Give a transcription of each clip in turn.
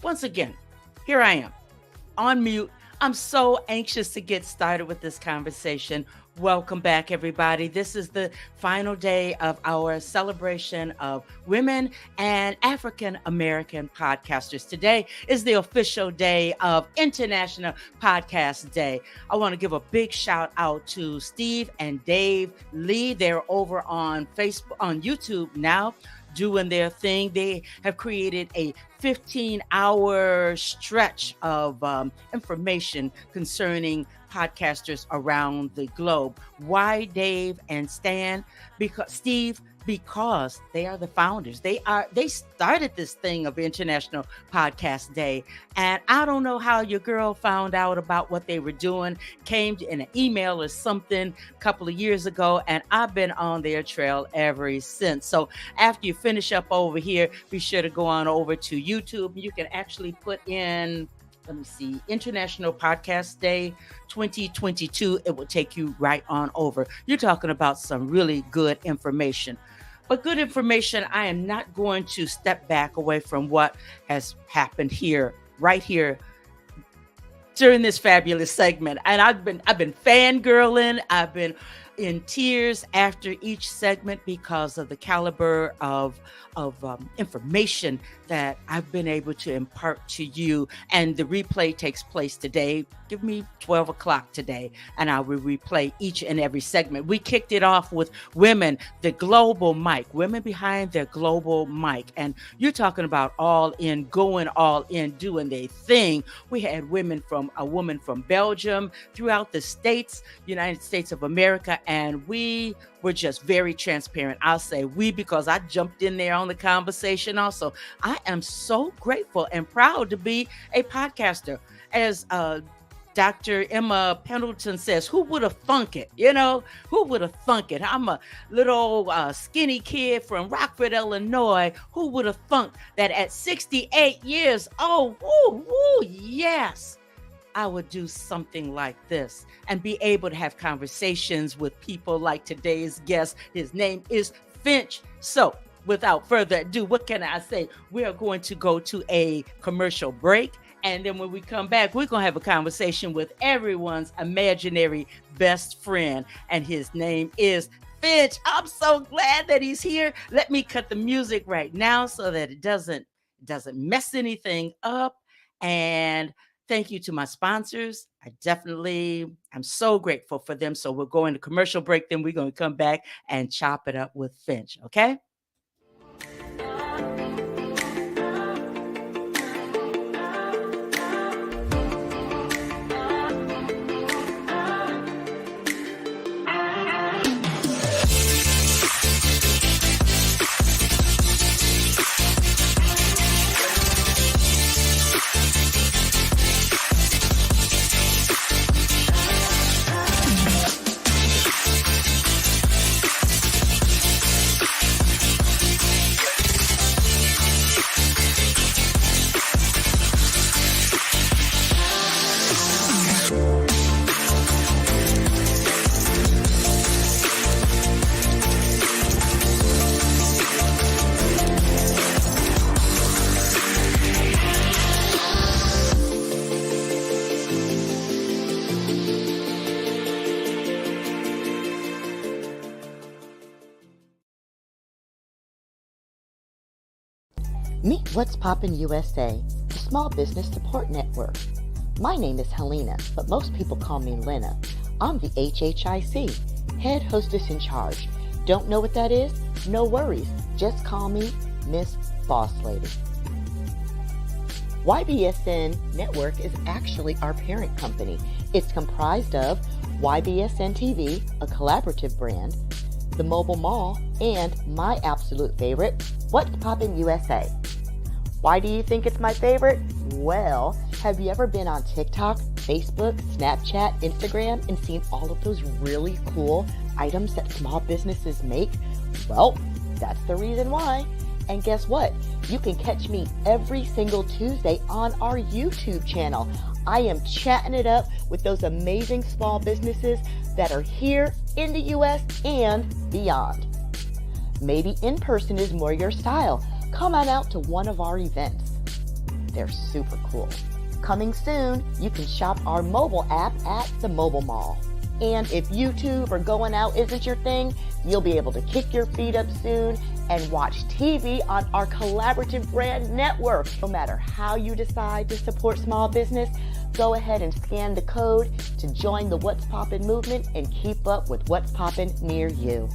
once again, here I am on mute. I'm so anxious to get started with this conversation. Welcome back, everybody. This is the final day of our celebration of women and African American podcasters. Today is the official day of International Podcast Day. I want to give a big shout out to Steve and Dave Lee. They're over on Facebook, on YouTube now, doing their thing. They have created a 15-hour stretch of information concerning podcasters around the globe. Why Dave and Stan? Because they are the founders. They started this thing of International Podcast Day. And I don't know how your girl found out about what they were doing, came in an email or something a couple of years ago, and I've been on their trail ever since. So after you finish up over here, be sure to go on over to YouTube. You can actually put in, let me see, International Podcast Day 2022. It will take you right on over. You're talking about some really good information. But good information, I am not going to step back away from what has happened here, right here, during this fabulous segment. And I've been fangirling. I've been in tears after each segment because of the caliber of information that I've been able to impart to you. And the replay takes place today. Give me 12 o'clock today, and I will replay each and every segment. We kicked it off with women, the global mic, women behind their global mic. And you're talking about all in, going all in, doing their thing. We had a woman from Belgium, throughout the states, United States of America, and we were just very transparent. I'll say we because I jumped in there on the conversation also. I am so grateful and proud to be a podcaster. As Dr. Emma Pendleton says, who would have thunk it? Who would have thunk it? I'm a little skinny kid from Rockford, Illinois. Who would have thunk that at 68 years old, yes, I would do something like this and be able to have conversations with people like today's guest. His name is Finch. So without further ado, what can I say? We are going to go to a commercial break. And then when we come back, we're going to have a conversation with everyone's imaginary best friend. And his name is Finch. I'm so glad that he's here. Let me cut the music right now so that it doesn't mess anything up. And thank you to my sponsors. I'm so grateful for them. So we're going to commercial break. Then we're going to come back and chop it up with Finch. Okay? Meet What's Poppin' USA, the Small Business Support Network. My name is Helena, but most people call me Lena. I'm the HHIC, Head Hostess in Charge. Don't know what that is? No worries. Just call me Miss Boss Lady. YBSN Network is actually our parent company. It's comprised of YBSN TV, a collaborative brand, the Mobile Mall, and my absolute favorite, What's Poppin' USA. Why do you think it's my favorite? Well, have you ever been on TikTok, Facebook, Snapchat, Instagram, and seen all of those really cool items that small businesses make? Well, that's the reason why. And guess what? You can catch me every single Tuesday on our YouTube channel. I am chatting it up with those amazing small businesses that are here in the U.S. and beyond. Maybe in person is more your style. Come on out to one of our events. They're super cool. Coming soon, you can shop our mobile app at the mobile mall. And if YouTube or going out isn't your thing, you'll be able to kick your feet up soon and watch TV on our collaborative brand network. No matter how you decide to support small business, go ahead and scan the code to join the What's Poppin' movement and keep up with what's poppin' near you.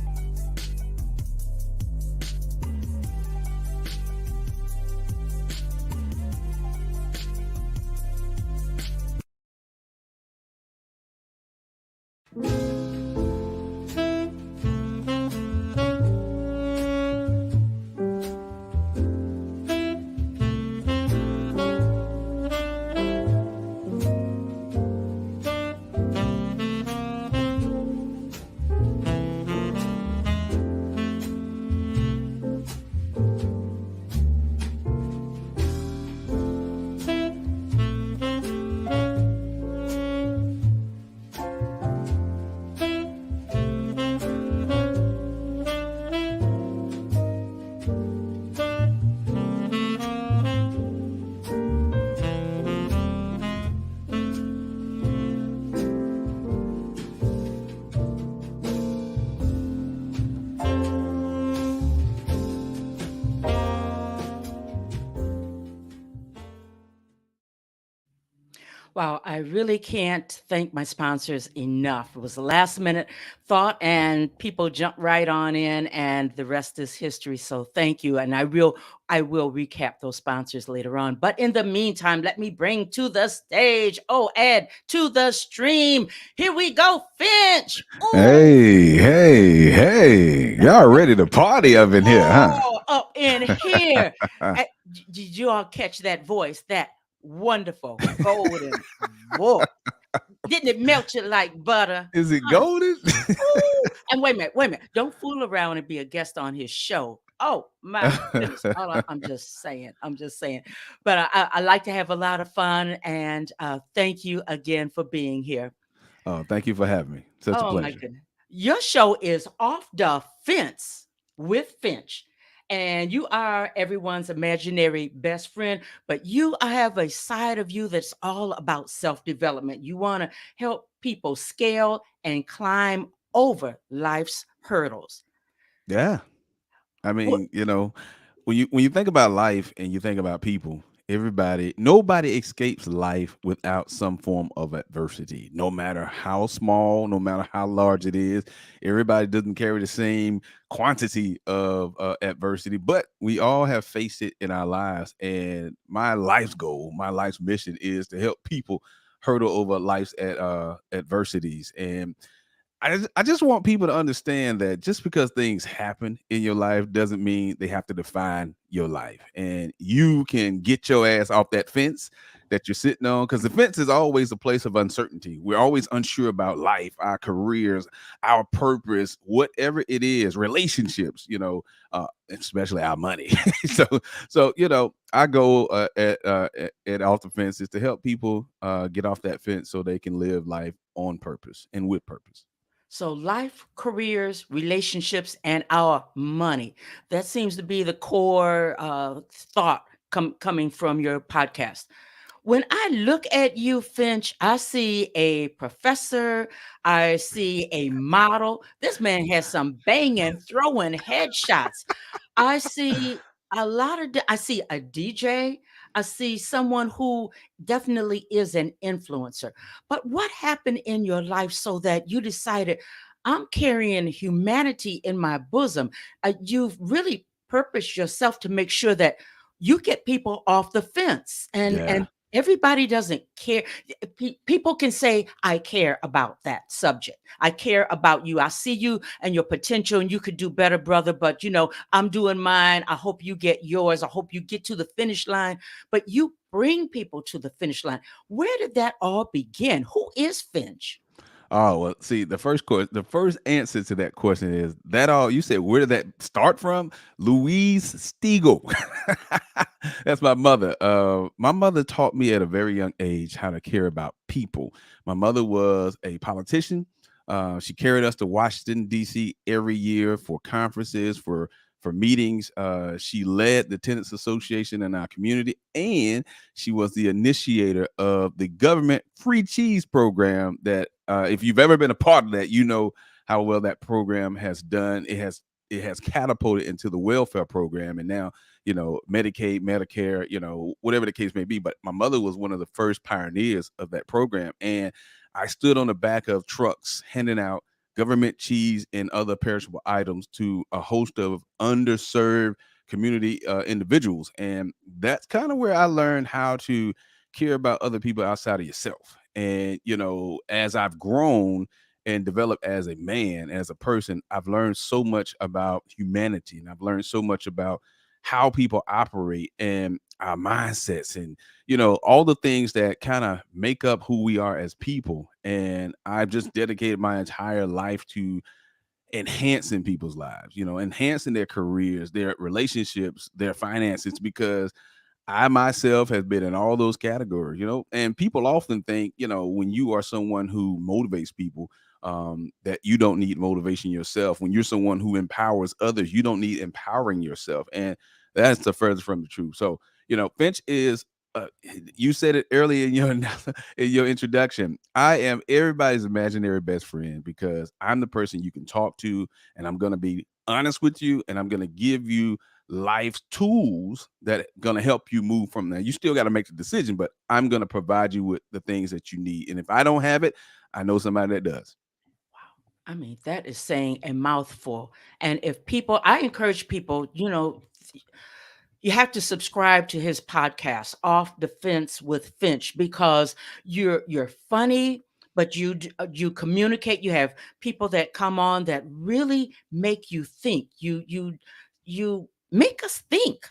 Wow, I really can't thank my sponsors enough. It was a last minute thought and people jumped right on in and the rest is history. So thank you. And I will recap those sponsors later on. But in the meantime, let me bring to the stage, oh Ed, to the stream. Here we go, Finch. Ooh. Hey, hey, hey. Y'all ready to party up in here, huh? Oh, up in here. Did you all catch that voice? That wonderful golden voice. Didn't it melt you like butter? Is it Honey. golden? Ooh. And wait a minute, wait a minute. Don't fool around and be a guest on his show. Oh my goodness. I'm just saying. I'm just saying. But I like to have a lot of fun. And thank you again for being here. Oh, thank you for having me. Such a Oh my pleasure. goodness. Your show is Off the Fence with Finch. And you are everyone's imaginary best friend, but you have a side of you that's all about self development. You want to help people scale and climb over life's hurdles. Yeah. I What? mean, when you think about life and you think about people, nobody escapes life without some form of adversity, no matter how small, no matter how large it is. Everybody doesn't carry the same quantity of adversity, but we all have faced it in our lives. And my life's goal, my life's mission is to help people hurdle over life's adversities. And I just want people to understand that just because things happen in your life doesn't mean they have to define your life. And you can get your ass off that fence that you're sitting on, because the fence is always a place of uncertainty. We're always unsure about life, our careers, our purpose, whatever it is, relationships, especially our money. so I go at off the fence is to help people get off that fence so they can live life on purpose and with purpose. So, life, careers, relationships, and our money. That seems to be the core thought coming from your podcast. When I look at you, Finch, I see a professor, I see a model. This man has some banging, throwing headshots. I see I see a DJ. I see someone who definitely is an influencer. But what happened in your life so that you decided I'm carrying humanity in my bosom? You've really purposed yourself to make sure that you get people off the fence and Yeah. everybody doesn't care. People can say I care about that subject. I care about you. I see you and your potential and you could do better, brother, but I'm doing mine. I hope you get yours. I hope you get to the finish line, but you bring people to the finish line. Where did that all begin? Who is Finch? Oh, well, see, the first answer to that question is that all you said, where did that start from? Louise Stiegel. That's my mother. My mother taught me at a very young age how to care about people. My mother was a politician. She carried us to Washington, D.C. every year for conferences, for for meetings. She led the tenants association in our community, and she was the initiator of the government free cheese program. That if you've ever been a part of that, you know how well that program has done. It has catapulted into the welfare program, and now Medicaid, Medicare, whatever the case may be. But my mother was one of the first pioneers of that program, and I stood on the back of trucks handing out government cheese and other perishable items to a host of underserved community individuals. And that's kind of where I learned how to care about other people outside of yourself. And as I've grown and developed as a man, as a person, I've learned so much about humanity, and I've learned so much about how people operate and our mindsets, and all the things that kind of make up who we are as people. And I've just dedicated my entire life to enhancing people's lives, enhancing their careers, their relationships, their finances, because I myself have been in all those categories, and people often think, when you are someone who motivates people, that you don't need motivation yourself. When you're someone who empowers others, you don't need empowering yourself. And that's the furthest from the truth. So, Finch is, you said it earlier in your in your introduction. I am everybody's imaginary best friend because I'm the person you can talk to, and I'm going to be honest with you, and I'm going to give you life's tools that are going to help you move from there. You still got to make the decision, but I'm going to provide you with the things that you need. And if I don't have it, I know somebody that does. Wow. I mean, that is saying a mouthful. And if people, I encourage people, you have to subscribe to his podcast, Off the Fence with Finch, because you're funny, but you communicate. You have people that come on that really make you think. You make us think.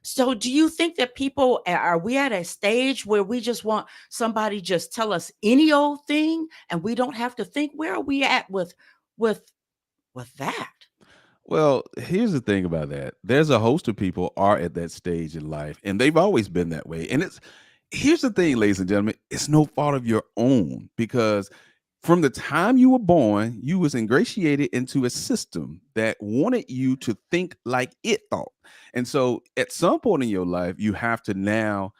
So do you think that people, are we at a stage where we just want somebody just tell us any old thing and we don't have to think? Where are we at with with that? Well, here's the thing about that. There's a host of people are at that stage in life, and they've always been that way. And here's the thing, ladies and gentlemen, it's no fault of your own, because from the time you were born, you was ingratiated into a system that wanted you to think like it thought. And so at some point in your life, you have to now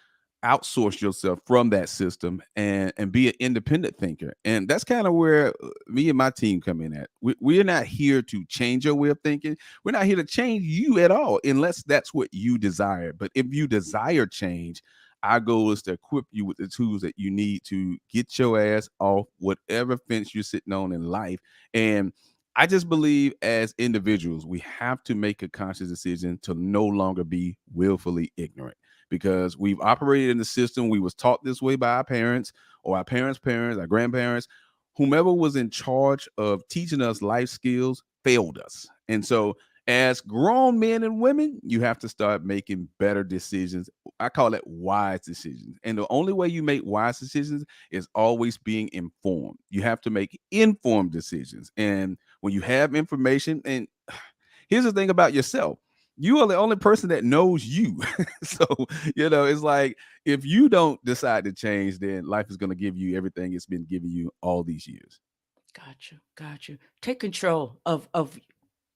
outsource yourself from that system and be an independent thinker. And that's kind of where me and my team come in at. We're not here to change your way of thinking. We're not here to change you at all, unless that's what you desire. But if you desire change, our goal is to equip you with the tools that you need to get your ass off whatever fence you're sitting on in life. And I just believe as individuals, we have to make a conscious decision to no longer be willfully ignorant, because we've operated in the system. We was taught this way by our parents or our parents' parents, our grandparents. Whomever was in charge of teaching us life skills failed us. And so as grown men and women, you have to start making better decisions. I call it wise decisions. And the only way you make wise decisions is always being informed. You have to make informed decisions. And when you have information, and here's the thing about yourself, you are the only person that knows you. So, it's like if you don't decide to change, then life is going to give you everything it's been giving you all these years. Got you. Got you. Take control of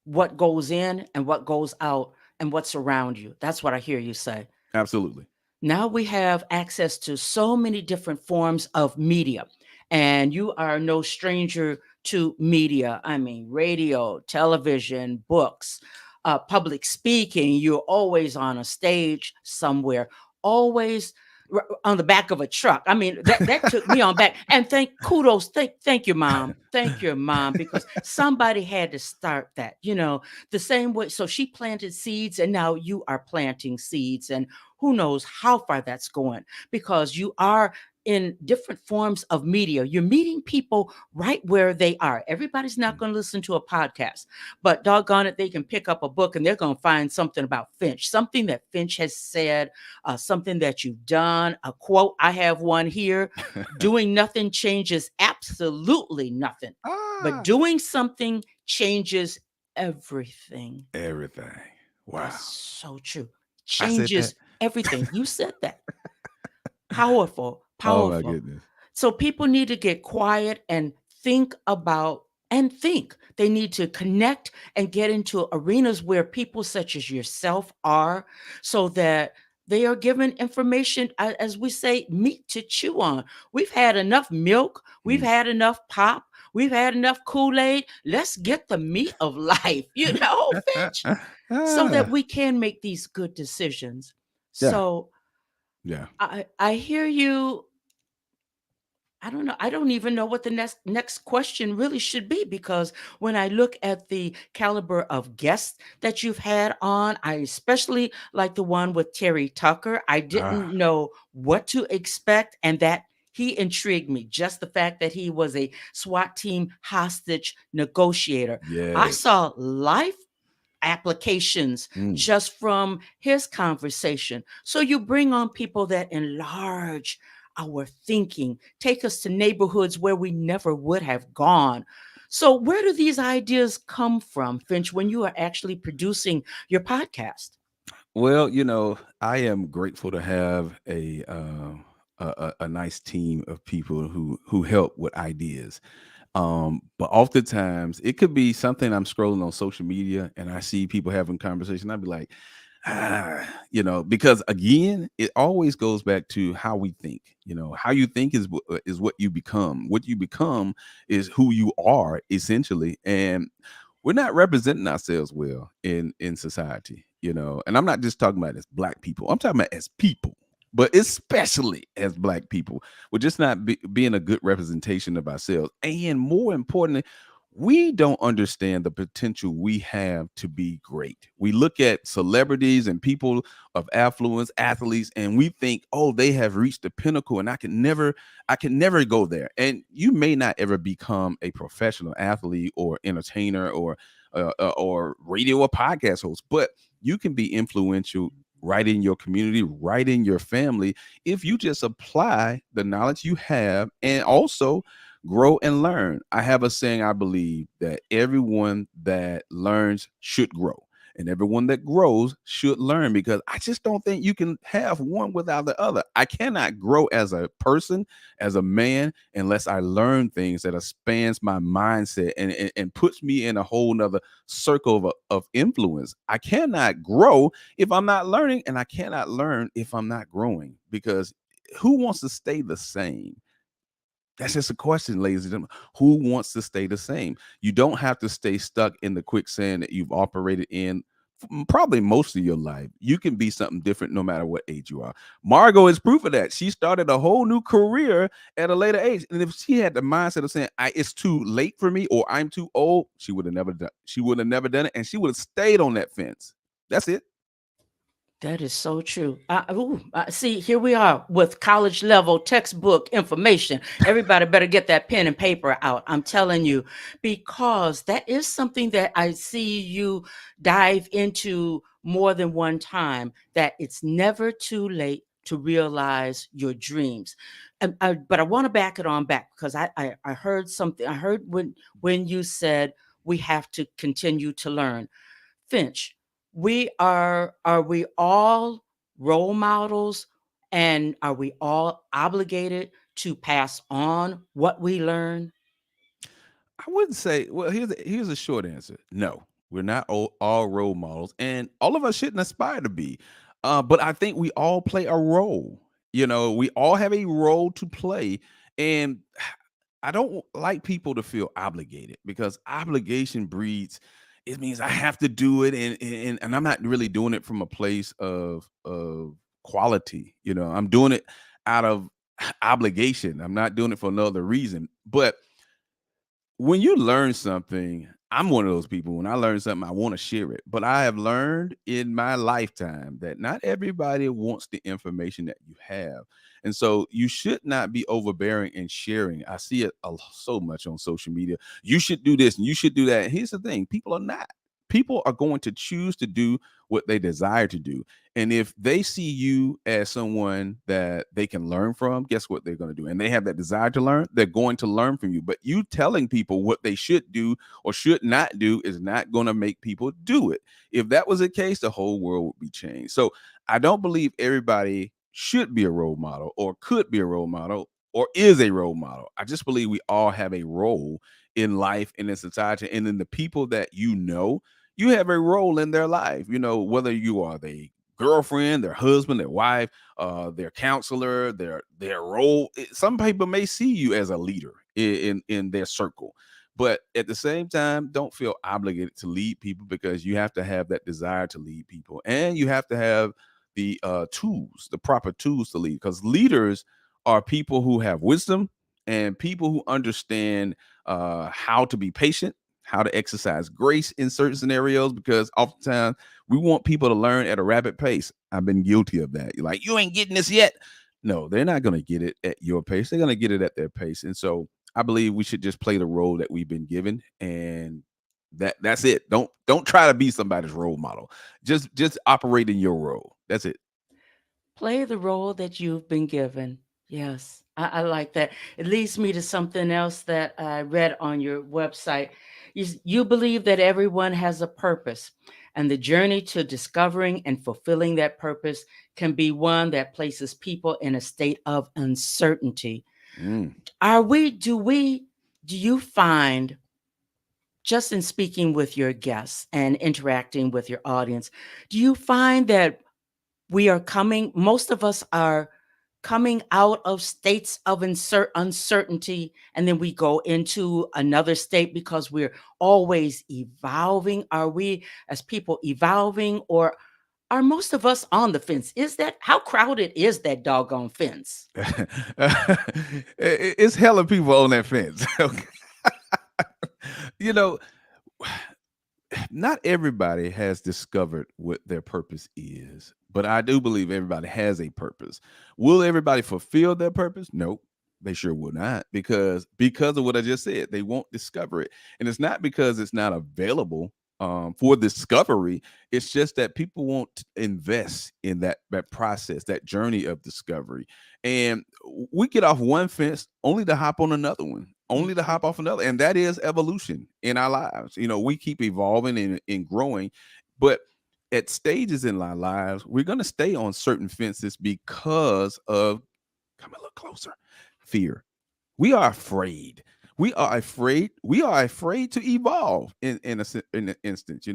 what goes in and what goes out and what's around you. That's what I hear you say. Absolutely. Now we have access to so many different forms of media, and you are no stranger to media. I mean, radio, television, books, public speaking. You're always on a stage somewhere, always on the back of a truck. I mean, that took me on back. And kudos, thank you, mom, thank your mom, because somebody had to start that. The same way. So she planted seeds, and now you are planting seeds, and who knows how far that's going, because you are in different forms of media. You're meeting people right where they are. Everybody's not going to listen to a podcast, but doggone it, they can pick up a book and they're going to find something about Finch, something that Finch has said, something that you've done, a quote. I have one here: doing nothing changes absolutely nothing, but Ah, doing something changes everything. everything. Wow. That's so true. I said that. Changes everything. You said that. Powerful, Oh my powerful. goodness. So people need to get quiet and think about and think. They need to connect and get into arenas where people such as yourself are, so that they are given information, as we say, meat to chew on. We've had enough milk, we've Mm. had enough pop, we've had enough Kool-Aid. Let's get the meat of life, Finch, so that Ah, we can make these good decisions. yeah, So yeah. I hear you. I don't know. I don't even know what the next question really should be, because when I look at the caliber of guests that you've had on, I especially like the one with Terry Tucker. I Ah, didn't know what to expect, and that he intrigued me. Just the fact that he was a SWAT team hostage negotiator. I yes. saw life applications Mm. just from his conversation. So you bring on people that enlarge our thinking, take us to neighborhoods where we never would have gone. So, where do these ideas come from, Finch, when you are actually producing your podcast? Well, I am grateful to have a nice team of people who help with ideas. But oftentimes it could be something I'm scrolling on social media and I see people having conversation. I'd be like, because again, it always goes back to how we think. How you think is what you become. What you become is who you are essentially, and we're not representing ourselves well in society. And I'm not just talking about as black people. I'm talking about as people, but especially as black people. We're just not being a good representation of ourselves. And more importantly, we don't understand the potential we have to be great. We look at celebrities and people of affluence, athletes, and we think, oh, they have reached the pinnacle, and I can never go there. And you may not ever become a professional athlete or entertainer or radio or podcast host, but you can be influential right in your community, right in your family, if you just apply the knowledge you have and also grow and learn. I have a saying, I believe that everyone that learns should grow. And everyone that grows should learn, because I just don't think you can have one without the other. I cannot grow as a person, as a man, unless I learn things that expands my mindset and puts me in a whole nother circle of influence. I cannot grow if I'm not learning, and I cannot learn if I'm not growing, because who wants to stay the same? That's just a question, ladies and gentlemen. Who wants to stay the same? You don't have to stay stuck in the quicksand that you've operated in probably most of your life. You can be something different no matter what age you are. Margot is proof of that. She started a whole new career at a later age. And if she had the mindset of saying, it's too late for me or I'm too old, she would have never done it, and she would have stayed on that fence. That's it. That is so true. See, here we are with college level textbook information. Everybody better get that pen and paper out. I'm telling you, because that is something that I see you dive into more than one time, that it's never too late to realize your dreams. But I want to back it on back, because I heard something. I heard when you said we have to continue to learn. Finch, are we all role models, and are we all obligated to pass on what we learn? I wouldn't say. Well, here's a short answer. No, we're not all role models, and all of us shouldn't aspire to be. But I think we all play a role. We all have a role to play, and I don't like people to feel obligated, because obligation breeds. It means I have to do it, and I'm not really doing it from a place of quality. I'm doing it out of obligation. I'm not doing it for no other reason. But when you learn something, I'm one of those people. When I learn something, I want to share it. But I have learned in my lifetime that not everybody wants the information that you have. And so you should not be overbearing in sharing. I see it so much on social media. You should do this and you should do that. And here's the thing, people are not. People are going to choose to do what they desire to do. And if they see you as someone that they can learn from, guess what they're going to do? And they have that desire to learn, they're going to learn from you. But you telling people what they should do or should not do is not going to make people do it. If that was the case, the whole world would be changed. So I don't believe everybody should be a role model or could be a role model or is a role model. I just believe we all have a role in life and in society, and in the people that you have a role in their life. Whether you are the girlfriend, their husband, their wife, their counselor, their role. Some people may see you as a leader in their circle, but at the same time, don't feel obligated to lead people, because you have to have that desire to lead people, and you have to have the tools, the proper tools to lead. Because leaders are people who have wisdom and people who understand how to be patient, how to exercise grace in certain scenarios, because oftentimes we want people to learn at a rapid pace. I've been guilty of that. You're like, you ain't getting this yet. No, they're not going to get it at your pace. They're going to get it at their pace. And so I believe we should just play the role that we've been given, and that's it. Don't try to be somebody's role model. Just operate in your role. That's it. Play the role that you've been given. Yes, I like that. It leads me to something else that I read on your website. You believe that everyone has a purpose, and the journey to discovering and fulfilling that purpose can be one that places people in a state of uncertainty. Mm. Are we, do we, do you find, just in speaking with your guests and interacting with your audience, do you find that most of us are coming out of states of uncertainty, and then we go into another state because we're always evolving? Are we as people evolving, or are most of us on the fence? Is that, how crowded is that doggone fence? It's hella people on that fence. you know, not everybody has discovered what their purpose is, but I do believe everybody has a purpose. Will everybody fulfill their purpose? Nope. They sure will not, because of what I just said. They won't discover it. And it's not because it's not available for discovery. It's just that people won't invest in that process, that journey of discovery. And we get off one fence only to hop on another one, only to Mhm. hop off another. And that is evolution in our lives. We keep evolving and growing, but at stages in our lives, we're going to stay on certain fences because of, come a little closer, fear. We are afraid. We are afraid to evolve in an instance.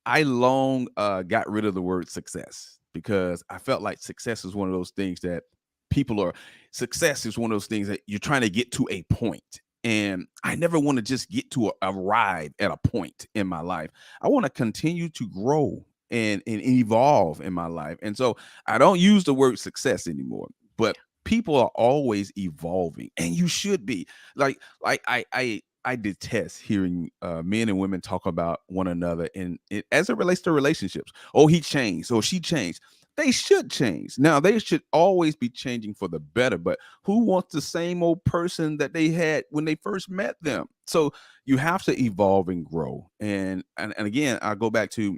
I long got rid of the word success, because I felt like success is one of those things that people are success is one of those things that you're trying to get to a point. And I never want to just get to arrive at a point in my life. I want to continue to grow and evolve in my life. And so I don't use the word success anymore. But people are always evolving, and you should be. Like I detest hearing men and women talk about one another, and as it relates to relationships. Oh, he changed, or she changed. They should change. Now, they should always be changing for the better, but who wants the same old person that they had when they first met them? So you have to evolve and grow. And again, I go back to,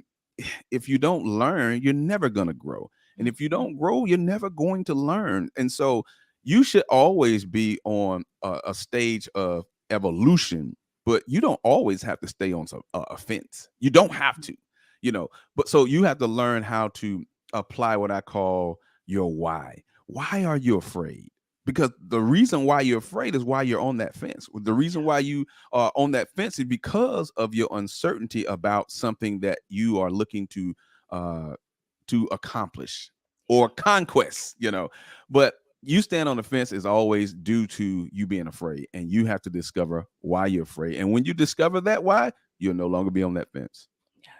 if you don't learn, you're never going to grow. And if you Mhm. don't grow, you're never going to learn. And so you should always be on a stage of evolution, but you don't always have to stay on a fence. You don't have to, but so you have to learn how to apply what I call your why. Why are you afraid? Because the reason why you're afraid is why you're on that fence. The reason why you are on that fence is because of your uncertainty about something that you are looking uh, to accomplish or conquest. But you stand on the fence is always due to you being afraid, and you have to discover why you're afraid. And when you discover that why, you'll no longer be on that fence.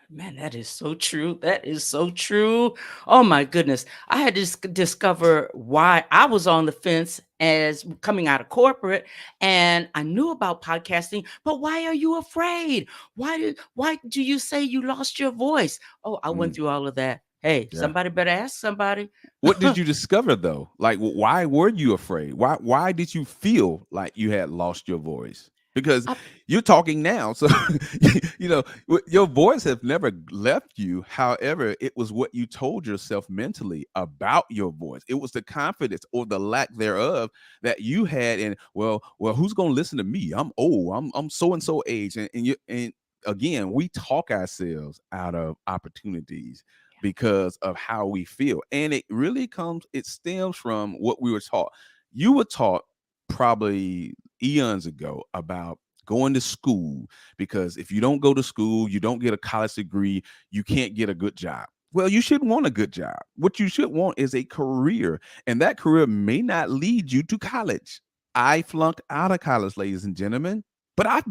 Man, that is so true. That is so true. Oh my goodness. I had to discover why I was on the fence as coming out of corporate, and I knew about podcasting, but why are you afraid? Why do you say you lost your voice? Oh, I went Mm, through all of that. Hey, yeah. somebody better ask somebody. What did you discover though? Like, why were you afraid? Why did you feel like you had lost your voice? Because I, you're talking now, so your voice have never left you. However, it was what you told yourself mentally about your voice. It was the confidence or the lack thereof that you had. And well, who's gonna listen to me? I'm old. I'm so and so age, and again, we talk ourselves out of opportunities because of how we feel. And it stems from what we were taught. You were taught probably eons ago about going to school, because if you don't go to school, you don't get a college degree, you can't get a good job. Well, you should want a good job. What you should want is a career, and that career may not lead you to college. I flunked out of college, ladies and gentlemen, but I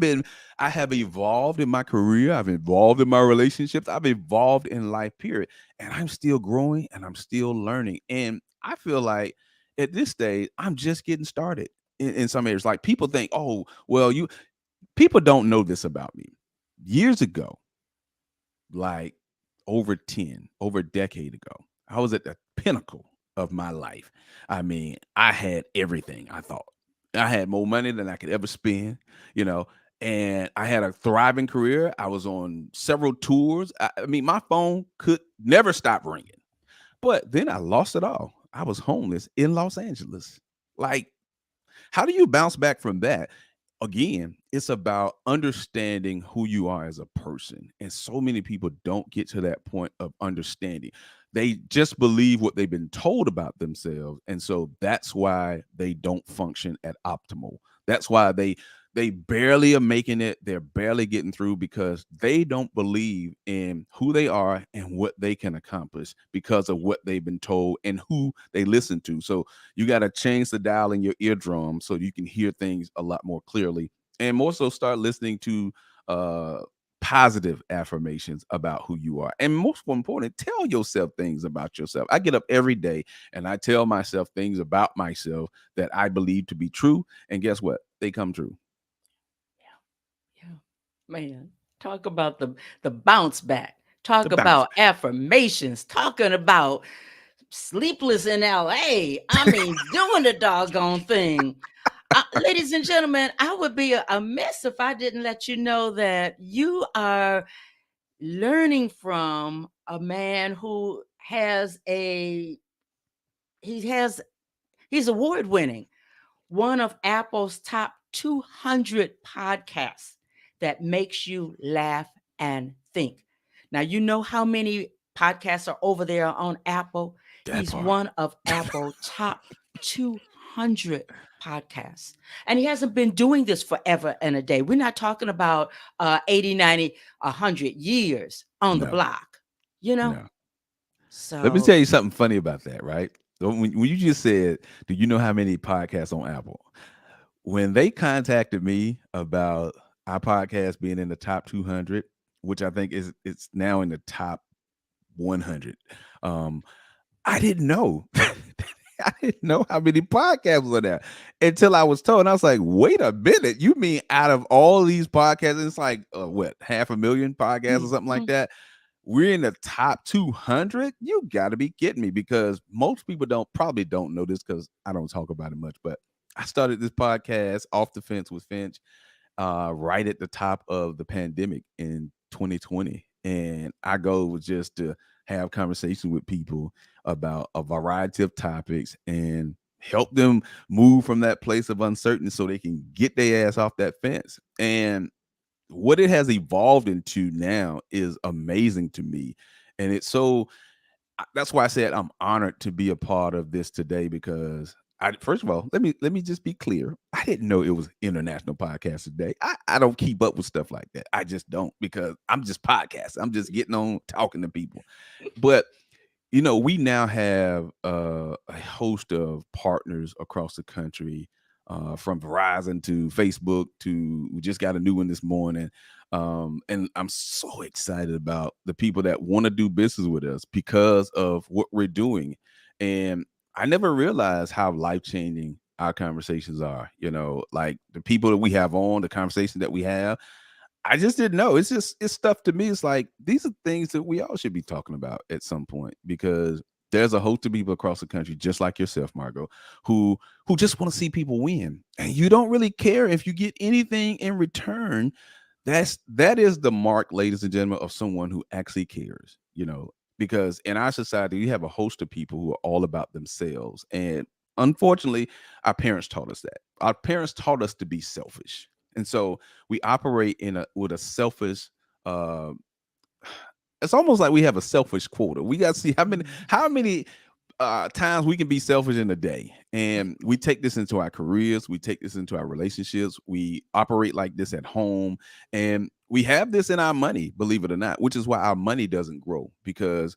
have evolved in my career. I've evolved in my relationships. I've evolved in life, period. And I'm still growing and I'm still learning. And I feel like at this stage, I'm just getting started in some areas. Like people think, oh, well, people don't know this about me. Years ago, like over a decade ago, I was at the pinnacle of my life. I mean, I had everything. I thought I had more money than I could ever spend, you know, and I had a thriving career. I was on several tours. I mean, my phone could never stop ringing. But then I lost it all. I was homeless in Los Angeles. Like, how do you bounce back from that? Again, it's about understanding who you are as a person. And so many people don't get to that point of understanding. They just believe what they've been told about themselves. And so that's why they don't function at optimal. That's why they barely are making it. They're barely getting through because they don't believe in who they are and what they can accomplish because of what they've been told and who they listen to. So you got to change the dial in your eardrum so you can hear things a lot more clearly, and more so start listening to uh positive affirmations about who you are. And most important, tell yourself things about yourself. I get up every day and I tell myself things about myself that I believe to be true, and guess what? They come true. Yeah. Man, talk about the bounce back. The Talk bounce about back. affirmations. Talking about sleepless in LA. I mean, doing the doggone thing. Ladies and gentlemen, I would be a mess if I didn't let you know that you are learning from a man who has a he has he's award winning, one of Apple's top 200 podcasts that makes you laugh and think. Now, you know how many podcasts are over there on Apple? That He's part. one of Apple top 200 podcasts. And he hasn't been doing this forever and a day. We're not talking about 80, 90, 100 years on the No, block, you know? no. Let me So, tell you something funny about that, right? So when you just said, do you know how many podcasts on Apple? When they contacted me about our podcast being in the top 200, which I think is it's now in the top 100, um, I didn't know. I didn't know how many podcasts were there until I was told. And I was like, wait a minute. You mean out of all these podcasts, it's like, what, 500,000 podcasts or something like mhm. that? We're in the top 200. You got to be kidding me, because most people probably don't know this because I don't talk about it much. But I started this podcast, Off the Fence with Finch, right at the top of the pandemic in 2020. And our goal was just to have conversations with people about a variety of topics and help them move from that place of uncertainty so they can get their ass off that fence. And what it has evolved into now is amazing to me. And it's so that's why I said I'm honored to be a part of this today, because first of all, let me just be clear. I didn't know it was International Podcast Day. I don't keep up with stuff like that. I just don't, because I'm just podcasting. I'm just getting on talking to people. But we now have a host of partners across the country, from Verizon to Facebook to we just got a new one this morning. And I'm so excited about the people that want to do business with us because of what we're doing. And I never realized how life changing our conversations are. Like the people that we have on, the conversation that we have, I just didn't know. It's stuff to me. It's like these are things that we all should be talking about at some point, because there's a host of people across the country, just like yourself, Margot, who just want to see people win, and you don't really care if you get anything in return. That is the mark, ladies and gentlemen, of someone who actually cares. Because in our society, we have a host of people who are all about themselves, and unfortunately, our parents taught us that. Our parents taught us to be selfish, and so we operate with a selfish. Uh, it's almost like we have a selfish quota. We got to see how many times we can be selfish in a day, and we take this into our careers, we take this into our relationships, we operate like this at home, and we have this in our money, believe it or not, which is why our money doesn't grow, because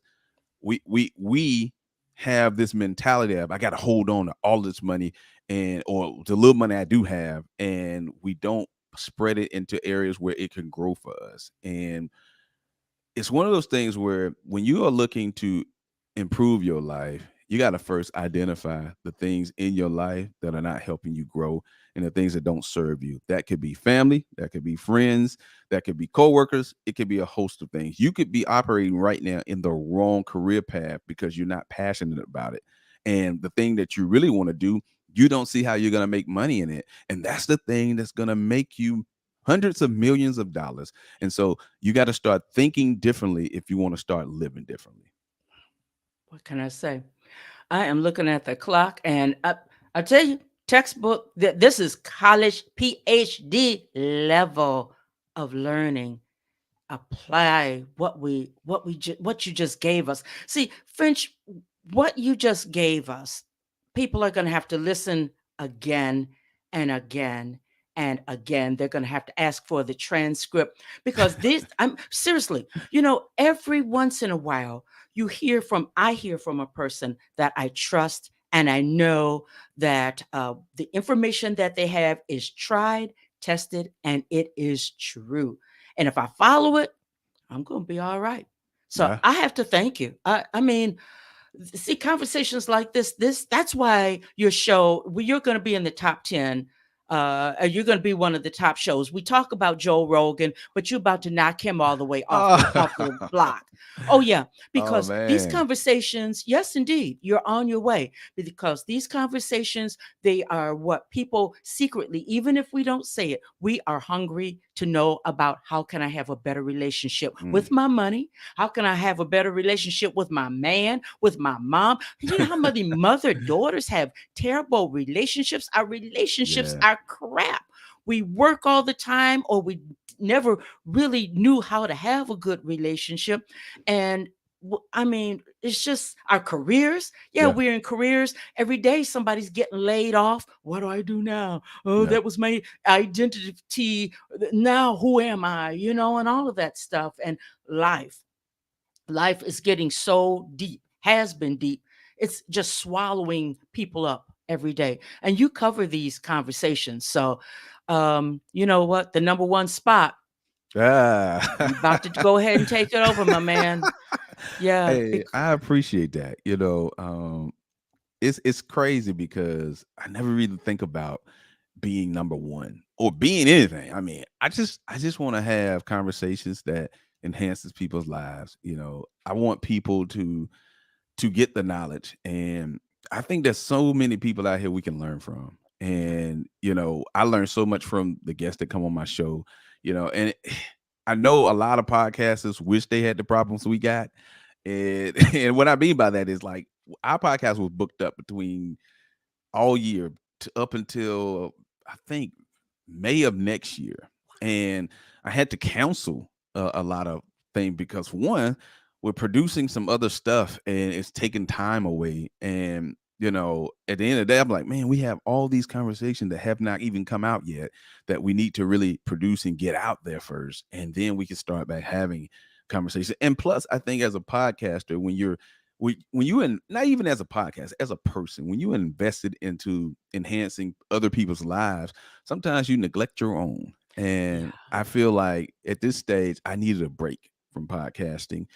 we have this mentality of I got to hold on to all this money, and or the little money I do have, and we don't spread it into areas where it can grow for us. And it's one of those things where when you are looking to improve your life, you got to first identify the things in your life that are not helping you grow, and the things that don't serve you. That could be family, that could be friends, that could be coworkers, it could be a host of things. You could be operating right now in the wrong career path because you're not passionate about it. And the thing that you really want to do, you don't see how you're going to make money in it. And that's the thing that's going to make you hundreds of millions of dollars. And so you got to start thinking differently if you want to start living differently. What can I say? I am looking at the clock, and I tell you, textbook. This is college PhD level of learning. Apply what you just gave us. See, Finch, what you just gave us, people are going to have to listen again and again and again. They're going to have to ask for the transcript, because this, I'm seriously, every once in a while I hear from a person that I trust, and I know that the information that they have is tried, tested, and it is true. And if I follow it, I'm going to be all right. So Yeah. I have to thank you. I mean, see, conversations like this that's why your show, well, you're going to be in the top 10. You're going to be one of the top shows. We talk about Joe Rogan, but you're about to knock him all the way off the Oh, block. Oh yeah, oh because these man. conversations, yes indeed, you're on your way, because these conversations, they are what people secretly, even if we don't say it, we are hungry to know about. How can I have a better relationship Mm. with my money? How can I have a better relationship with my man, with my mom? You know how many mother daughters have terrible relationships? Our relationships Yeah. are crap. We work all the time, or we never really knew how to have a good relationship. And I mean, it's just our careers. Yeah, Yeah. we're in careers. Every day somebody's getting laid off. What do I do now? Oh, Yeah. that was my identity. Now, who am I? And all of that stuff. And life life is getting so deep, has been deep. It's just swallowing people up every day. And you cover these conversations. So, you know what? The number one spot, you about to Ah. go ahead and take it over, my man. Yeah. Hey, I appreciate that. It's crazy because I never really think about being number one or being anything. I mean, I just want to have conversations that enhances people's lives. I want people to get the knowledge, and I think there's so many people out here we can learn from. And I learned so much from the guests that come on my show. And I know a lot of podcasters wish they had the problems we got. And and what I mean by that is, like, our podcast was booked up between all year to up until I think May of next year, and I had to cancel a lot of things because, for one, we're producing some other stuff and it's taking time away. And at the end of the day, I'm like, man, we have all these conversations that have not even come out yet that we need to really produce and get out there first, and then we can start back having conversation. And plus, I think as a podcaster, when you and not even as a podcast, as a person, when you invested into enhancing other people's lives, sometimes you neglect your own. Yeah. And I feel like at this stage I needed a break from podcasting,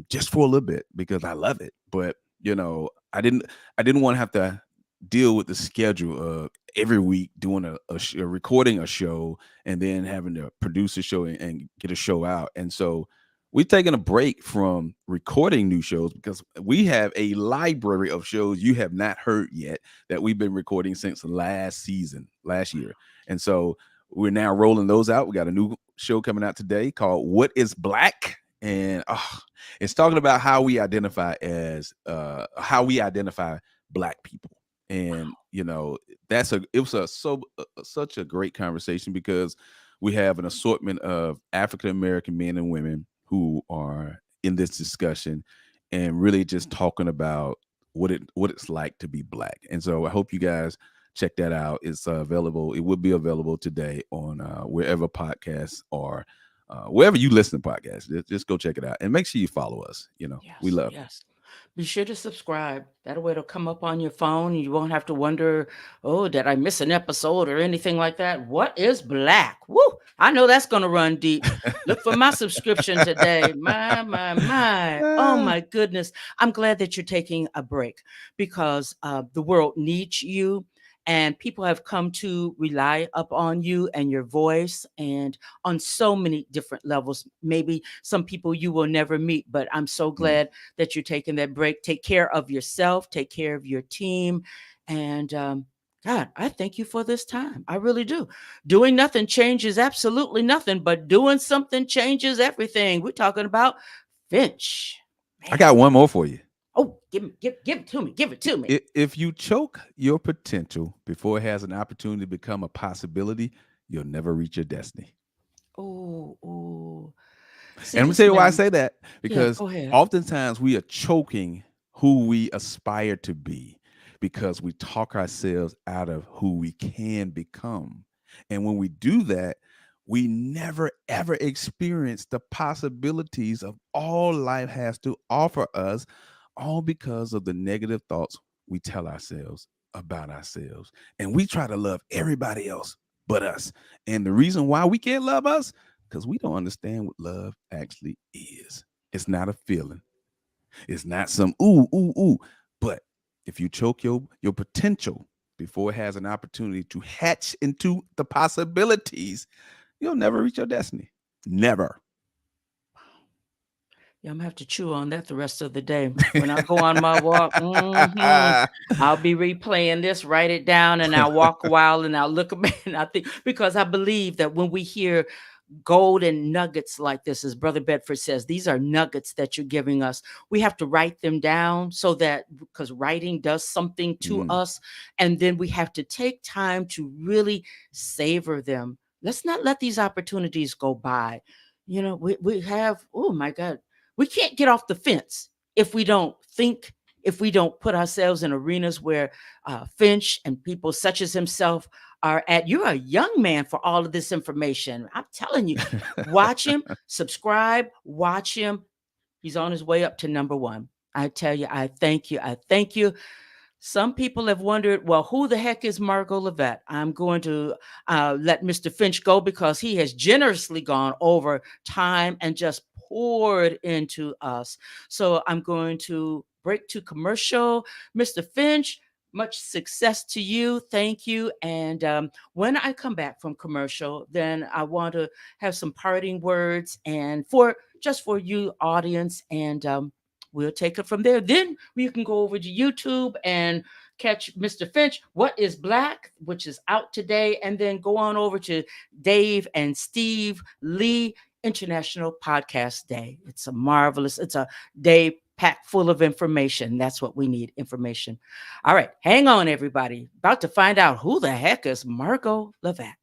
just for a little bit, because I love it. But I didn't want to have to deal with the schedule of every week doing recording a show, and then having to produce a show and get a show out. And so we've taken a break from recording new shows because we have a library of shows you have not heard yet that we've been recording since last year. And so we're now rolling those out. We got a new show coming out today called What is Black? And it's talking about how we identify Black people. And it was such a great conversation, because we have an assortment of African American men and women who are in this discussion, and really just talking about what it's like to be black. And so I hope you guys check that out. It's available. It will be available today on wherever podcasts are, wherever you listen to podcasts. Just go check it out and make sure you follow us. We Yes, love you. yes. Be sure to subscribe. That way it'll come up on your phone. You won't have to wonder, oh, did I miss an episode or anything like that? What is black? Woo! I know that's going to run deep. Look for my subscription today. My. Oh, Ah, my goodness. I'm glad that you're taking a break because the world needs you. And people have come to rely upon you and your voice, and on so many different levels. Maybe some people you will never meet, but I'm so mm. glad that you're taking that break. Take care of yourself, take care of your team. And God, I thank you for this time. I really do. Doing nothing changes absolutely nothing, but doing something changes everything. We're talking about Finch. I Man. got one more for you. Oh, give it to me. Give it to me. If you choke your potential before it has an opportunity to become a possibility, you'll never reach your destiny. Oh. And See I'm gonna this tell you why I man. say that, Yeah, because go ahead. oftentimes we are choking who we aspire to be because we talk ourselves out of who we can become. And when we do that, we never ever experience the possibilities of all life has to offer us, all because of the negative thoughts we tell ourselves about ourselves. And we try to love everybody else but us. And the reason why we can't love us, because we don't understand what love actually is. It's not a feeling. It's not some ooh. But if you choke your potential before it has an opportunity to hatch into the possibilities, you'll never reach your destiny. Never. Yeah, I'm gonna have to chew on that the rest of the day. When I go on my walk, I'll be replaying this, write it down, and I'll walk a while and I'll look at and I think because I believe that when we hear golden nuggets like this, as Brother Bedford says, these are nuggets that you're giving us. We have to write them down so that because writing does something to Mm. us, and then we have to take time to really savor them. Let's not let these opportunities go by. We have, oh my God, we can't get off the fence if we don't think, if we don't put ourselves in arenas where Finch and people such as himself are at. You're a young man for all of this information. I'm telling you, watch him, subscribe, watch him. He's on his way up to number one. I tell you, I thank you. I thank you. Some people have wondered, well, who the heck is Margot Levette? I'm going to let Mr. Finch go because he has generously gone over time and just poured into us. So I'm going to break to commercial. Mr. Finch, much success to you. Thank you. And when I come back from commercial, then I want to have some parting words and for you audience, and we'll take it from there. Then you can go over to YouTube and catch Mr. Finch, What is Black, which is out today, and then go on over to Dave and Steve Lee International Podcast Day. It's a day packed full of information. That's what we need, information. All right, hang on, everybody. About to find out who the heck is Margot Levette.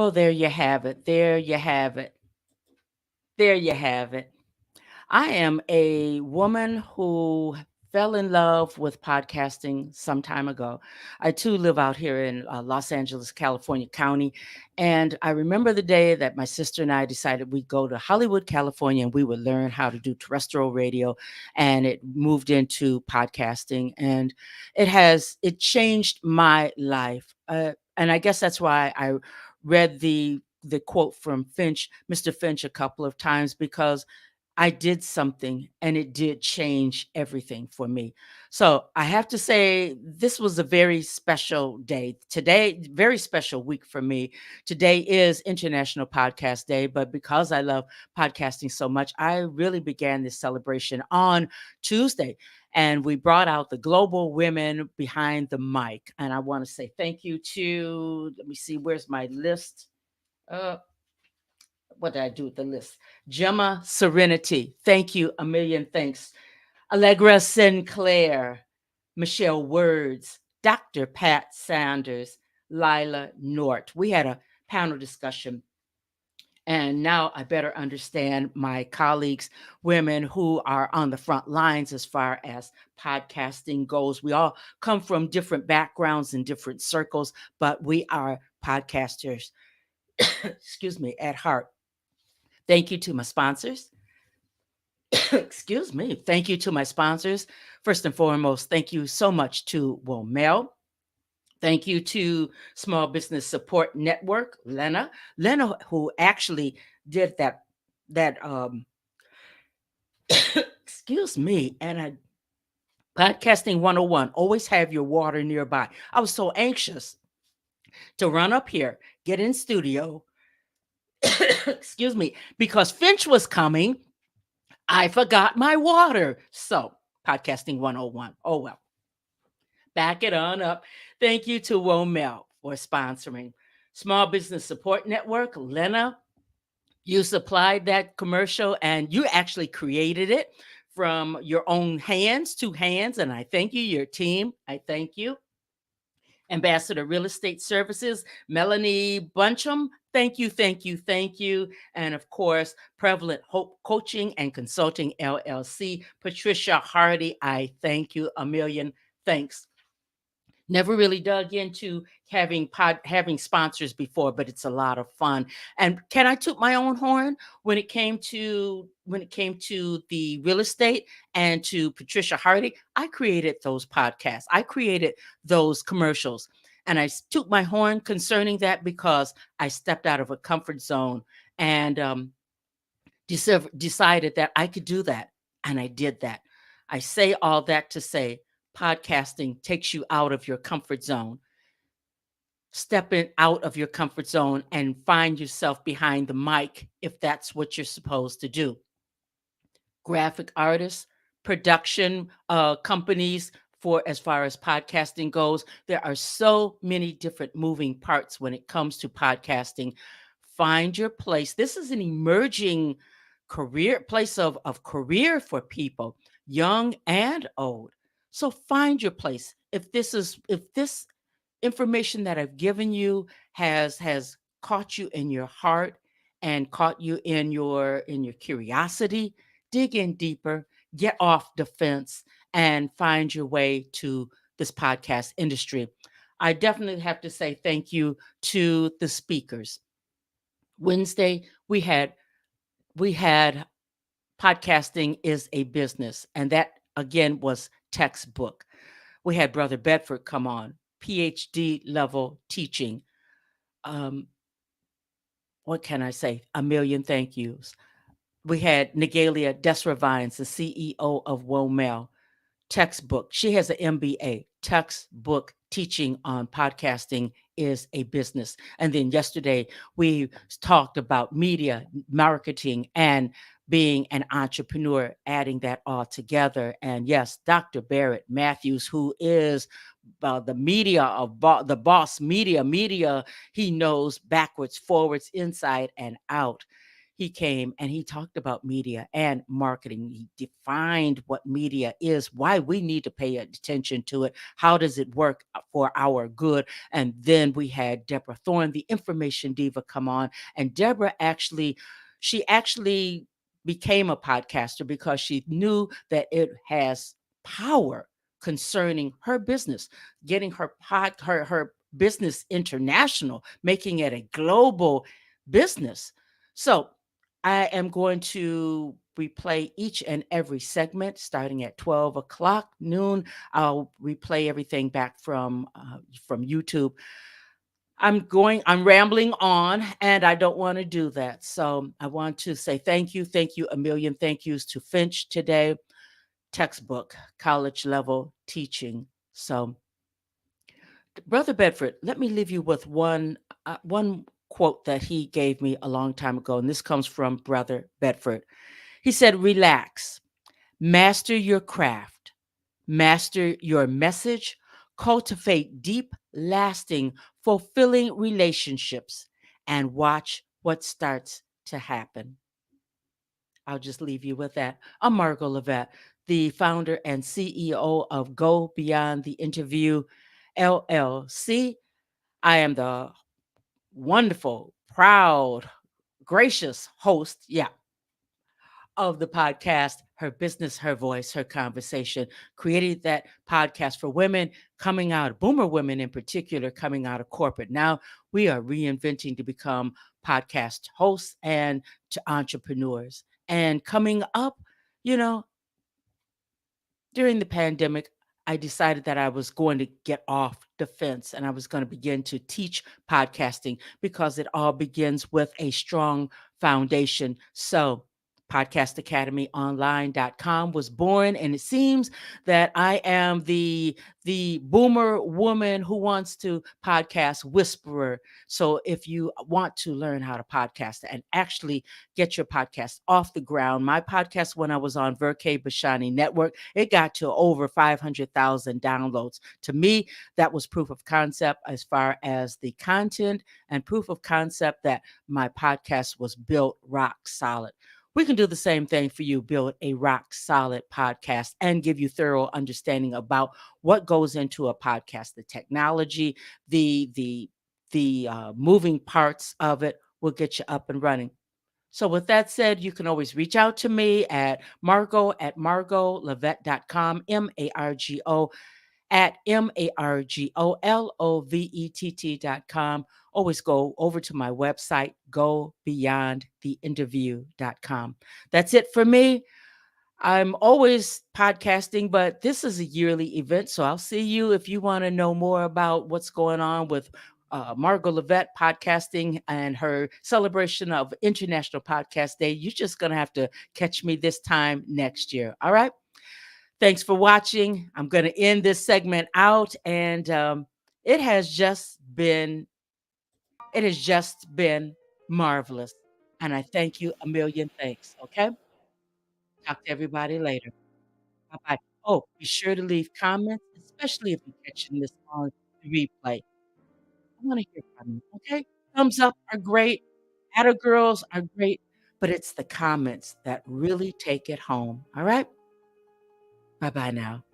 Well, there you have it. There you have it. There you have it. I am a woman who fell in love with podcasting some time ago. I too live out here in Los Angeles, California County. And I remember the day that my sister and I decided we'd go to Hollywood, California, and we would learn how to do terrestrial radio. And it moved into podcasting. And it changed my life. And I guess that's why I read the quote from Finch, Mr. Finch, a couple of times because I did something and it did change everything for me. So I have to say, this was a very special day. Today, very special week for me. Today is International Podcast Day, but because I love podcasting so much, I really began this celebration on Tuesday. And we brought out the global women behind the mic. And I want to say thank you to, let me see, where's my list? Uh, what did I do with the list? Gemma Serenity. Thank you. A million thanks. Allegra Sinclair, Michelle Words, Dr. Pat Sanders, Lila Nort. We had a panel discussion. And now I better understand my colleagues, women who are on the front lines as far as podcasting goes. We all come from different backgrounds and different circles, but we are podcasters, excuse me, at heart. Thank you to my sponsors. Excuse me. Thank you to my sponsors. First and foremost, thank you so much to Womel. Thank you to Small Business Support Network, Lena. Lena, who actually did that excuse me, and I podcasting 101, always have your water nearby. I was so anxious to run up here, get in studio, excuse me, because Finch was coming. I forgot my water. So, podcasting 101. Oh well. Back it on up. Thank you to Womel for sponsoring. Small Business Support Network, Lena, you supplied that commercial and you actually created it from your own hands, two hands, and I thank you, your team. I thank you. Ambassador Real Estate Services, Melanie Buncham. Thank you, thank you, thank you. And of course, Prevalent Hope Coaching and Consulting LLC, Patricia Hardy. I thank you a million thanks. Never really dug into having sponsors before, but it's a lot of fun. And can I toot my own horn when it came to the real estate and to Patricia Hardy? I created those podcasts. I created those commercials. And I toot my horn concerning that because I stepped out of a comfort zone and decided that I could do that. And I did that. I say all that to say podcasting takes you out of your comfort zone. Step in out of your comfort zone and find yourself behind the mic if that's what you're supposed to do. Graphic artists, production companies, for as far as podcasting goes, there are so many different moving parts when it comes to podcasting. Find your place. This is an emerging place of career for people, young and old. So find your place. If this information that I've given you has caught you in your heart and caught you in your curiosity, dig in deeper, get off the fence, and find your way to this podcast industry. I definitely have to say thank you to the speakers. Wednesday, we had podcasting is a business, and that again was textbook. We had Brother Bedford come on, PhD level teaching. Um, what can I say? A million thank yous. We had Negalia Desravines, the CEO of Womel, textbook. She has an MBA, textbook teaching on podcasting is a business. And then yesterday we talked about media, marketing, and being an entrepreneur, adding that all together. And yes, Dr. Barrett Matthews, who is the media the boss media, he knows backwards, forwards, inside, and out. he came and he talked about media and marketing. He defined what media is, why we need to pay attention to it, how does it work for our good. And then we had Deborah Thorne, the information diva, come on. And Deborah actually, she actually became a podcaster because she knew that it has power concerning her business, getting her business international, making it a global business. So I am going to replay each and every segment starting at 12 o'clock noon. I'll replay everything back from YouTube. I'm rambling on, and I don't want to do that. So I want to say thank you, a million thank yous to Finch today. Textbook, college level teaching. So, Brother Bedford, let me leave you with one quote that he gave me a long time ago, and this comes from Brother Bedford. He said, "Relax, master your craft, master your message, cultivate deep, lasting, fulfilling relationships, and watch what starts to happen." I'll just leave you with that. I'm Margot Levette, the founder and CEO of Go Beyond the Interview LLC. I am the wonderful, proud, gracious host, of the podcast, Her Business, Her Voice, Her Conversation. Created that podcast for women coming out, boomer women in particular, coming out of corporate. Now we are reinventing to become podcast hosts and to entrepreneurs. And coming up, you know, during the pandemic, I decided that I was going to get off the fence and I was going to begin to teach podcasting because it all begins with a strong foundation. So, podcastacademyonline.com was born, and it seems that I am the boomer woman who wants to podcast whisperer. So if you want to learn how to podcast and actually get your podcast off the ground, my podcast, when I was on Verke Bashani Network, it got to over 500,000 downloads. To me, that was proof of concept as far as the content and proof of concept that my podcast was built rock solid. We can do the same thing for you, build a rock solid podcast and give you thorough understanding about what goes into a podcast, the technology, the moving parts of it will get you up and running. So with that said, you can always reach out to me at margot@margolevett.com, MARGO at MARGOLOVETT.com. Always go over to my website, gobeyondtheinterview.com. That's it for me. I'm always podcasting, but this is a yearly event. So I'll see you if you want to know more about what's going on with Margot Levette podcasting and her celebration of International Podcast Day. You're just going to have to catch me this time next year. All right. Thanks for watching. I'm going to end this segment out, and it has just been it has just been marvelous. And I thank you a million thanks. Okay. Talk to everybody later. Bye-bye. Oh, be sure to leave comments, especially if you're catching this on the replay. I wanna hear from you, okay? Thumbs up are great, atta girls are great, but it's the comments that really take it home, all right? Bye-bye now.